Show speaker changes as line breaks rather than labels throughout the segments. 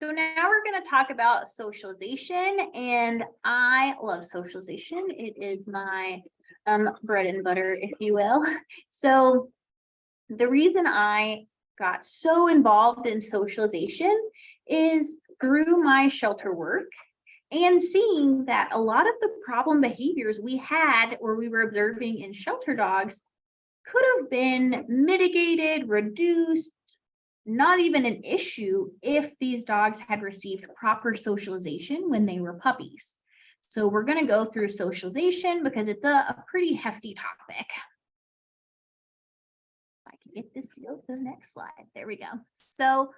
So now we're going to talk about socialization, and I love socialization. It is my bread and butter, if you will. So the reason I got so involved in socialization is through my shelter work and seeing that a lot of the problem behaviors we had or we were observing in shelter dogs could have been mitigated, reduced, not even an issue if these dogs had received proper socialization when they were puppies. So we're going to go through socialization because it's a pretty hefty topic. If I can get this to go to the next slide. There we go. So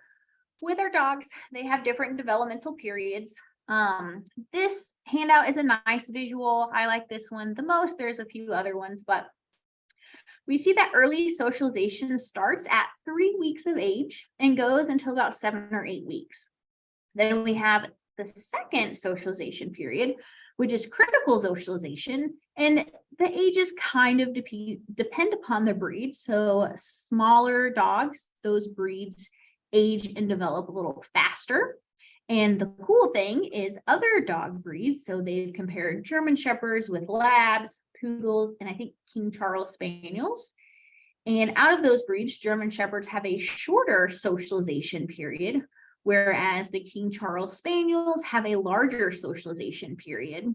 with our dogs, they have different developmental periods. This handout is a nice visual. I like this one the most. There's a few other ones, but we see that early socialization starts at 3 weeks of age and goes until about 7 or 8 weeks. Then we have the second socialization period, which is critical socialization, and the ages kind of depend upon the breed. So smaller dogs, those breeds age and develop a little faster. And the cool thing is other dog breeds, so they've compared German Shepherds with Labs, Poodles, and I think King Charles Spaniels. And out of those breeds, German Shepherds have a shorter socialization period, whereas the King Charles Spaniels have a larger socialization period.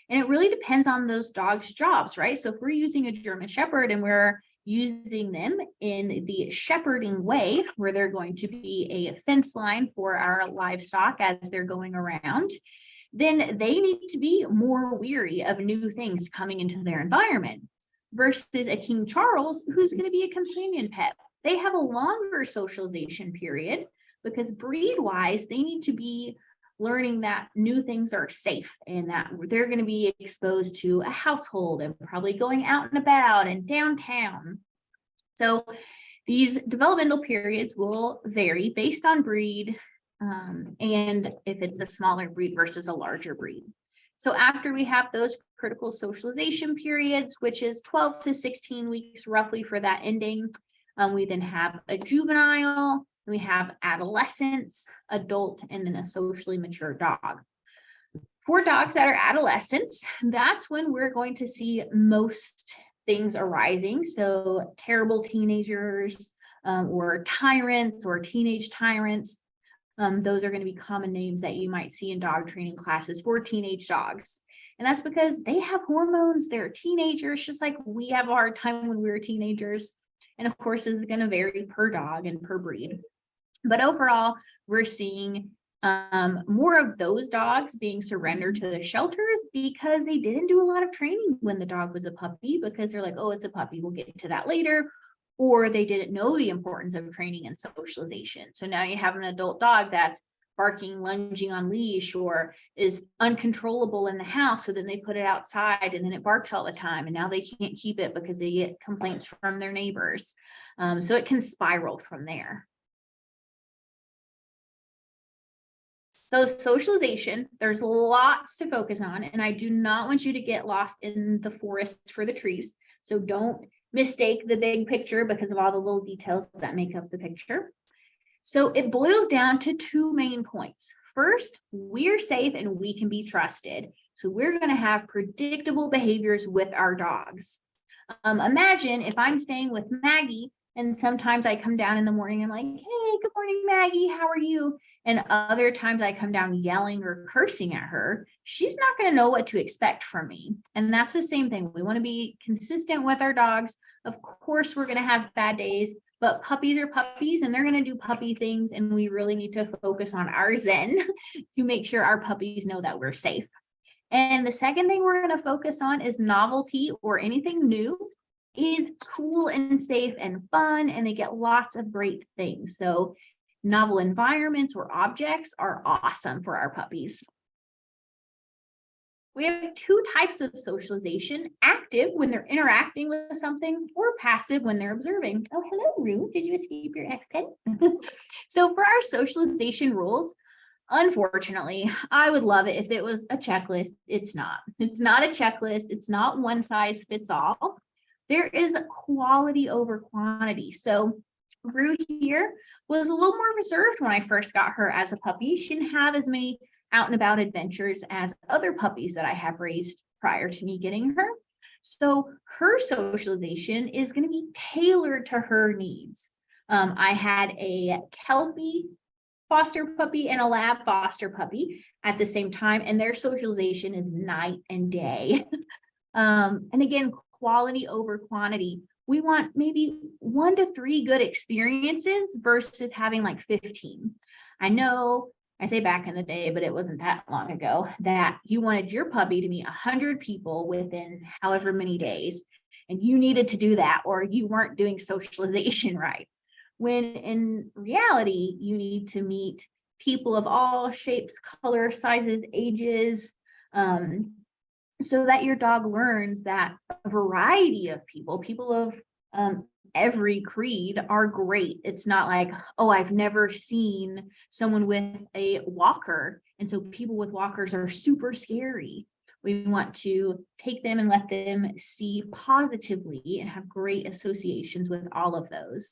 And it really depends on those dogs' jobs, right? So if we're using a German Shepherd and we're using them in the shepherding way, where they're going to be a fence line for our livestock as they're going around, then they need to be more weary of new things coming into their environment versus a King Charles who's going to be a companion pet. They have a longer socialization period because breed-wise, they need to be learning that new things are safe and that they're going to be exposed to a household and probably going out and about and downtown. So these developmental periods will vary based on breed and if it's a smaller breed versus a larger breed. So after we have those critical socialization periods, which is 12 to 16 weeks roughly for that ending, we then have a juvenile, we have adolescents, adult, and then a socially mature dog. For dogs that are adolescents, that's when we're going to see most things arising. So terrible teenagers or tyrants or teenage tyrants. Those are going to be common names that you might see in dog training classes for teenage dogs. And that's because they have hormones. They're teenagers, just like we have a hard time when we were teenagers. And of course, this is going to vary per dog and per breed. But overall, we're seeing more of those dogs being surrendered to the shelters because they didn't do a lot of training when the dog was a puppy because they're like, oh, it's a puppy, we'll get to that later. Or they didn't know the importance of training and socialization. So now you have an adult dog that's barking, lunging on leash, or is uncontrollable in the house. So then they put it outside and then it barks all the time. And now they can't keep it because they get complaints from their neighbors. So it can spiral from there. So socialization, there's lots to focus on, and I do not want you to get lost in the forest for the trees. So don't mistake the big picture because of all the little details that make up the picture. So it boils down to two main points. First, we're safe and we can be trusted. So we're going to have predictable behaviors with our dogs. Imagine if I'm staying with Maggie and sometimes I come down in the morning and I'm like, hey, good morning, Maggie, how are you? And other times I come down yelling or cursing at her, she's not going to know what to expect from me. And that's the same thing. We want to be consistent with our dogs. Of course, we're going to have bad days, but puppies are puppies and they're going to do puppy things. And we really need to focus on our zen to make sure our puppies know that we're safe. And the second thing we're going to focus on is novelty or anything new is cool and safe and fun, and they get lots of great things. So novel environments or objects are awesome for our puppies. We have two types of socialization: active when they're interacting with something, or passive when they're observing. Oh, hello, Rue. Did you escape your ex-pet? So for our socialization rules, unfortunately, I would love it if it was a checklist. It's not. It's not a checklist. It's not one size fits all. There is quality over quantity. So Rue here was a little more reserved when I first got her as a puppy. She didn't have as many out and about adventures as other puppies that I have raised prior to me getting her. So her socialization is going to be tailored to her needs. I had a Kelpie foster puppy and a lab foster puppy at the same time, and their socialization is night and day. And again, quality over quantity. We want maybe 1 to 3 good experiences versus having like 15. I know I say back in the day, but it wasn't that long ago, that you wanted your puppy to meet 100 people within however many days, and you needed to do that or you weren't doing socialization right. When in reality, you need to meet people of all shapes, colors, sizes, ages, so that your dog learns that a variety of people of every creed are great. It's not like, oh, I've never seen someone with a walker, and so people with walkers are super scary. We want to take them and let them see positively and have great associations with all of those.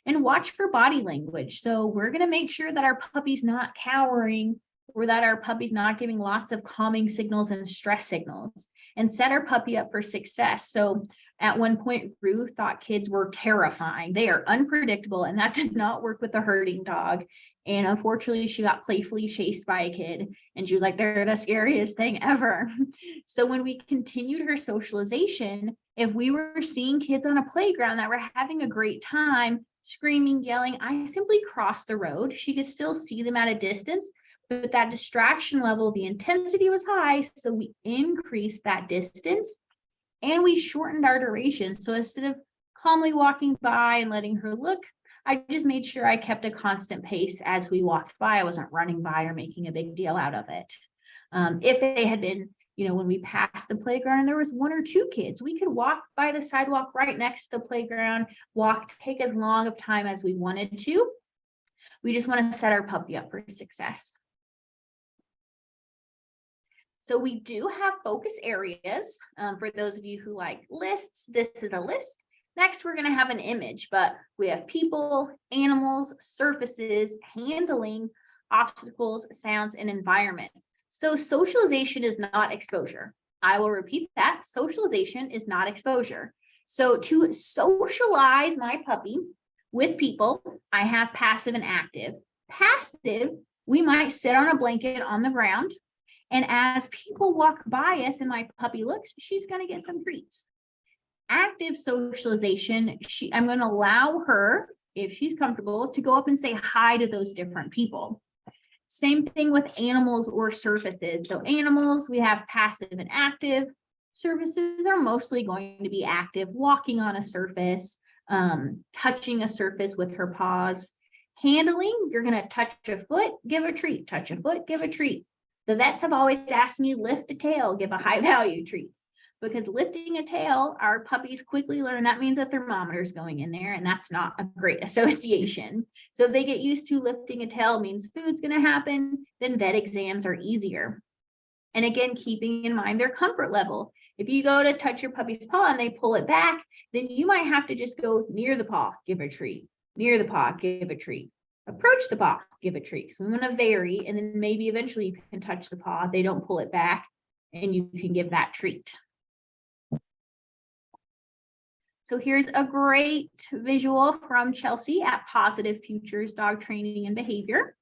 And watch for body language. So we're going to make sure that our puppy's not cowering, or that our puppy's not giving lots of calming signals and stress signals, and set our puppy up for success. So at one point, Rue thought kids were terrifying. They are unpredictable, and that did not work with a herding dog. And unfortunately, she got playfully chased by a kid, and she was like, they're the scariest thing ever. So when we continued her socialization, if we were seeing kids on a playground that were having a great time, screaming, yelling, I simply crossed the road. She could still see them at a distance, but that distraction level, the intensity was high. So we increased that distance and we shortened our duration. So instead of calmly walking by and letting her look, I just made sure I kept a constant pace as we walked by. I wasn't running by or making a big deal out of it. If they had been, when we passed the playground and there was 1 or 2 kids, we could walk by the sidewalk right next to the playground, take as long of time as we wanted to. We just want to set our puppy up for success. So we do have focus areas. For those of you who like lists, this is a list. Next, we're going to have an image, but we have people, animals, surfaces, handling, obstacles, sounds, and environment. So socialization is not exposure. I will repeat that. Socialization is not exposure. So to socialize my puppy with people, I have passive and active. Passive, we might sit on a blanket on the ground, and as people walk by us and my puppy looks, she's going to get some treats. Active socialization, I'm going to allow her, if she's comfortable, to go up and say hi to those different people. Same thing with animals or surfaces. So animals, we have passive and active. Surfaces are mostly going to be active, walking on a surface, touching a surface with her paws. Handling, you're going to touch a foot, give a treat, touch a foot, give a treat. The vets have always asked me, lift a tail, give a high value treat. Because lifting a tail, our puppies quickly learn that means a thermometer is going in there, and that's not a great association. So if they get used to lifting a tail means food's going to happen, then vet exams are easier. And again, keeping in mind their comfort level. If you go to touch your puppy's paw and they pull it back, then you might have to just go near the paw, give a treat. Near the paw, give a treat. Approach the paw, give a treat. So we want to vary, and then maybe eventually you can touch the paw. They don't pull it back, and you can give that treat. So here's a great visual from Chelsea at Positive Futures Dog Training and Behavior.